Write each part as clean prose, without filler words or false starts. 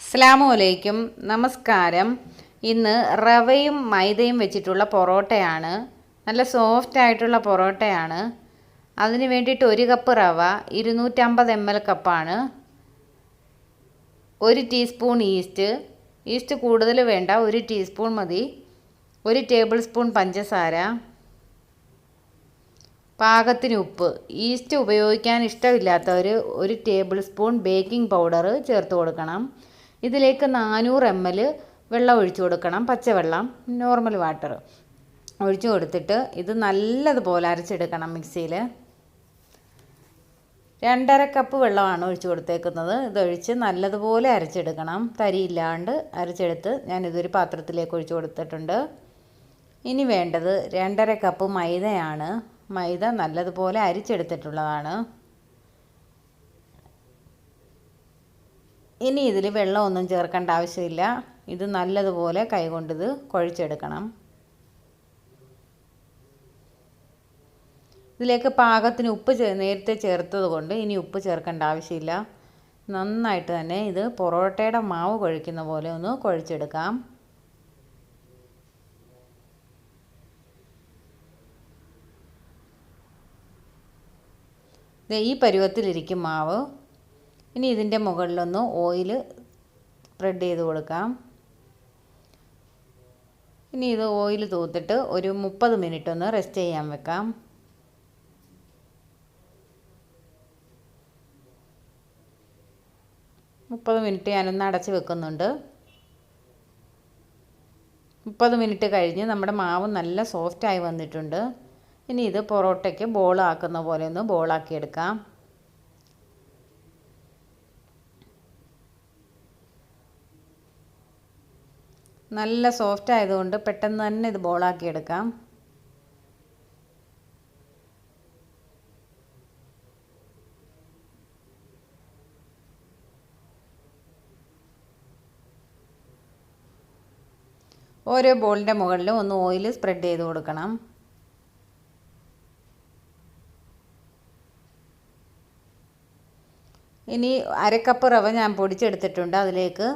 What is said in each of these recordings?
അസ്സലാമു നമസ്കാരം. ഇന്ന് റവയും മൈദയും വെച്ചിട്ടുള്ള പൊറോട്ടയാണ്. നല്ല സോഫ്റ്റ് ആയിട്ടുള്ള പൊറോട്ടയാണ്. അതിന് വേണ്ടിയിട്ട് 1 കപ്പ് റവ, 250 ml കപ്പാണ്. 1 ടീസ്പൂൺ ഈസ്റ്റ് കൂടുതൽ വേണ്ട, 1 ടീസ്പൂൺ മതി. 1 ടേബിൾ സ്പൂൺ പഞ്ചസാര, പാകത്തിന് ഉപ്പ്. ഈസ്റ്റ് ഉപയോഗിക്കാൻ ഇഷ്ടമില്ലാത്തവർ 1 ടേബിൾ സ്പൂൺ ബേക്കിംഗ് പൗഡർ ചേർത്ത് കൊടുക്കണം. ഇതിലേക്ക് 400 ml വെള്ളം ഒഴിച്ചു കൊടുക്കണം. പച്ചവെള്ളം, നോർമൽ വാട്ടർ ഒഴിച്ചു കൊടുത്തിട്ട് ഇത് നല്ലതുപോലെ അരച്ചെടുക്കണം. മിക്സിയിൽ 2.5 കപ്പ് വെള്ളമാണ് ഒഴിച്ചു കൊടുത്തേക്കുന്നത്. ഇതൊഴിച്ച് നല്ലതുപോലെ അരച്ചെടുക്കണം. തരിയില്ലാണ്ട് അരച്ചെടുത്ത് ഞാനിതൊരു പാത്രത്തിലേക്ക് ഒഴിച്ചു കൊടുത്തിട്ടുണ്ട്. ഇനി വേണ്ടത് 2.5 കപ്പ് മൈദയാണ്. മൈദ നല്ലതുപോലെ അരിച്ചെടുത്തിട്ടുള്ളതാണ്. ഇനി ഇതിൽ വെള്ളമൊന്നും ചേർക്കേണ്ട ആവശ്യമില്ല. ഇത് നല്ലതുപോലെ കൈകൊണ്ട് ഇത് കുഴച്ചെടുക്കണം. ഇതിലേക്ക് പാകത്തിന് ഉപ്പ് നേരത്തെ ചേർത്തത് കൊണ്ട് ഇനി ഉപ്പ് ചേർക്കേണ്ട ആവശ്യമില്ല. നന്നായിട്ട് തന്നെ ഇത് പൊറോട്ടയുടെ മാവ് കുഴയ്ക്കുന്ന പോലെ ഒന്ന് കുഴച്ചെടുക്കാം. ഈ പരുവത്തിലിരിക്കും മാവ്. ഇനി ഇതിൻ്റെ മുകളിലൊന്ന് ഓയിൽ സ്പ്രെഡ് ചെയ്ത് കൊടുക്കാം. ഇനി ഇത് ഓയിൽ തൂത്തിട്ട് ഒരു 30 മിനിറ്റ് ഒന്ന് റെസ്റ്റ് ചെയ്യാൻ വെക്കാം. മിനിറ്റ് ഞാനൊന്ന് അടച്ച് വെക്കുന്നുണ്ട്. 30 മിനിറ്റ് കഴിഞ്ഞ് നമ്മുടെ മാവ് നല്ല സോഫ്റ്റായി വന്നിട്ടുണ്ട്. ഇനി ഇത് പൊറോട്ടയ്ക്ക് ബോളാക്കുന്ന പോലെ ഒന്ന് ബോളാക്കി എടുക്കാം. നല്ല സോഫ്റ്റ് ആയതുകൊണ്ട് പെട്ടെന്ന് തന്നെ ഇത് ബോളാക്കി എടുക്കാം. ഓരോ ബോളിൻ്റെ മുകളിലും ഒന്ന് ഓയിൽ സ്പ്രെഡ് ചെയ്ത് കൊടുക്കണം. ഇനി 1/2 കപ്പ് റവ ഞാൻ പൊടിച്ചെടുത്തിട്ടുണ്ട്. അതിലേക്ക്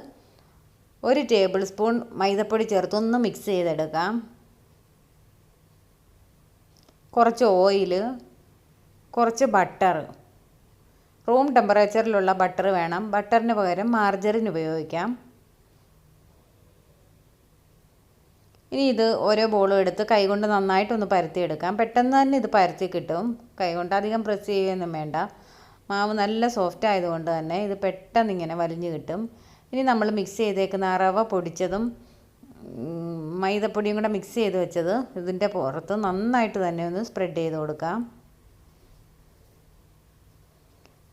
1 ടേബിൾ സ്പൂൺ മൈദപ്പൊടി ചേർത്തൊന്ന് മിക്സ് ചെയ്തെടുക്കാം. കുറച്ച് ഓയിൽ, കുറച്ച് ബട്ടർ, റൂം ടെമ്പറേച്ചറിലുള്ള ബട്ടർ വേണം. ബട്ടറിന് പകരം മാർജറിൻ ഉപയോഗിക്കാം. ഇനി ഇത് ഓരോ ബോളും എടുത്ത് കൈകൊണ്ട് നന്നായിട്ടൊന്ന് പരത്തിയെടുക്കാം. പെട്ടെന്ന് തന്നെ ഇത് പരത്തി കിട്ടും. കൈകൊണ്ട് അധികം പ്രസ് ചെയ്യുകയൊന്നും വേണ്ട. മാവ് നല്ല സോഫ്റ്റ് ആയതുകൊണ്ട് തന്നെ ഇത് പെട്ടെന്ന് ഇങ്ങനെ വലിഞ്ഞു കിട്ടും. ഇനി നമ്മൾ മിക്സ് ചെയ്തേക്കുന്ന റവ പൊടിച്ചതും മൈദപ്പൊടിയും കൂടെ മിക്സ് ചെയ്ത് വെച്ചത് ഇതിൻ്റെ പുറത്ത് നന്നായിട്ട് തന്നെ ഒന്ന് സ്പ്രെഡ് ചെയ്ത് കൊടുക്കാം.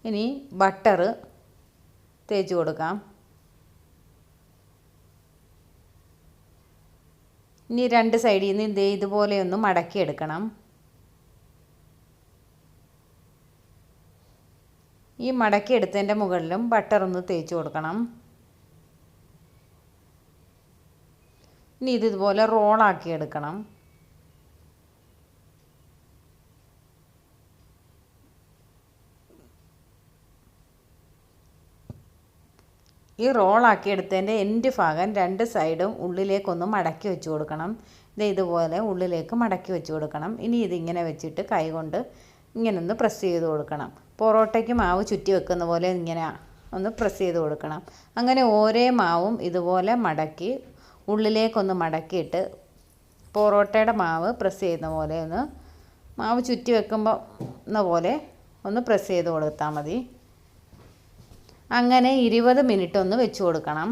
ഇനി ബട്ടർ തേച്ച് കൊടുക്കാം. ഇനി 2 സൈഡിൽ നിന്ന് ഇതുപോലെ ഒന്ന് മടക്കിയെടുക്കണം. ഈ മടക്കിയെടുത്തതിൻ്റെ മുകളിലും ബട്ടർ ഒന്ന് തേച്ച് കൊടുക്കണം. ഇനി ഇതുപോലെ റോളാക്കി എടുക്കണം. ഈ റോളാക്കി എടുത്തതിൻ്റെ എൻഡ് ഭാഗം 2 സൈഡും ഉള്ളിലേക്കൊന്ന് മടക്കി വെച്ച് കൊടുക്കണം. ഇതുപോലെ ഉള്ളിലേക്ക് മടക്കി വെച്ച് കൊടുക്കണം. ഇനി ഇതിങ്ങനെ വെച്ചിട്ട് കൈകൊണ്ട് ഇങ്ങനെ ഒന്ന് പ്രസ് ചെയ്ത് കൊടുക്കണം. പൊറോട്ടയ്ക്ക് മാവ് ചുറ്റി വെക്കുന്ന പോലെ ഇങ്ങനെ ഒന്ന് പ്രസ് ചെയ്ത് കൊടുക്കണം. അങ്ങനെ ഓരോ മാവും ഇതുപോലെ മടക്കി ഉള്ളിലേക്കൊന്ന് മടക്കിയിട്ട് പൊറോട്ടയുടെ മാവ് പ്രസ് ചെയ്യുന്ന പോലെ ഒന്ന് മാവ് ചുറ്റി വെക്കുമ്പോൾ പോലെ ഒന്ന് പ്രസ് ചെയ്ത് കൊടുത്താൽ മതി. അങ്ങനെ 20 മിനിറ്റ് ഒന്ന് വെച്ച് കൊടുക്കണം.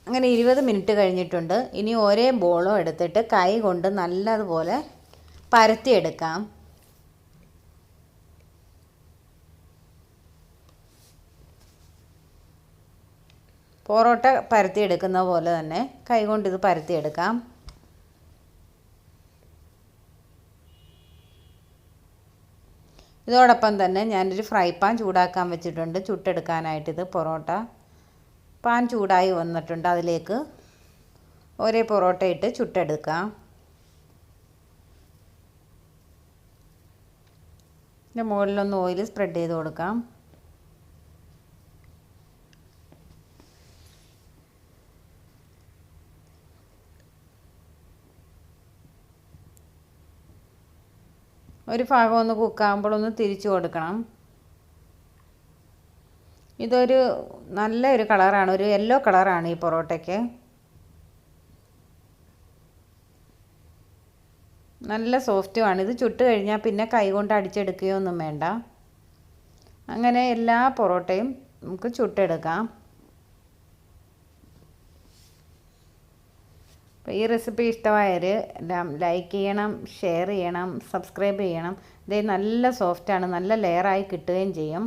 അങ്ങനെ 20 മിനിറ്റ് കഴിഞ്ഞിട്ടുണ്ട്. ഇനി ഓരോ ബോളും എടുത്തിട്ട് കൈ കൊണ്ട് നല്ലതുപോലെ പരത്തിയെടുക്കാം. പൊറോട്ട പരത്തിയെടുക്കുന്ന പോലെ തന്നെ കൈകൊണ്ട് ഇത് പരത്തിയെടുക്കാം. ഇതോടൊപ്പം തന്നെ ഞാനൊരു ഫ്രൈ പാൻ ചൂടാക്കാൻ വെച്ചിട്ടുണ്ട് ചുട്ടെടുക്കാനായിട്ട്. ഇത് പൊറോട്ട പാൻ ചൂടായി വന്നിട്ടുണ്ട്. അതിലേക്ക് ഒരേ പൊറോട്ട ഇട്ട് ചുട്ടെടുക്കാം. ഇതിൻ്റെ മുകളിലൊന്ന് ഓയിൽ സ്പ്രെഡ് ചെയ്ത് കൊടുക്കാം. ഒരു ഭാഗം ഒന്ന് കുക്കാകുമ്പോഴൊന്ന് തിരിച്ചു കൊടുക്കണം. ഇതൊരു നല്ലൊരു കളറാണ്, ഒരു യെല്ലോ കളറാണ് ഈ പൊറോട്ടയ്ക്ക്. നല്ല സോഫ്റ്റുമാണ്. ഇത് ചുട്ട് കഴിഞ്ഞാൽ പിന്നെ കൈ കൊണ്ട് അടിച്ചെടുക്കുകയൊന്നും വേണ്ട. അങ്ങനെ എല്ലാ പൊറോട്ടയും നമുക്ക് ചുട്ടെടുക്കാം. അപ്പോൾ ഈ റെസിപ്പി ഇഷ്ടമായവർ എല്ലാം ലൈക്ക് ചെയ്യണം, ഷെയർ ചെയ്യണം, സബ്സ്ക്രൈബ് ചെയ്യണം. ഇത് നല്ല സോഫ്റ്റാണ്, നല്ല ലെയറായി കിട്ടുകയും ചെയ്യും.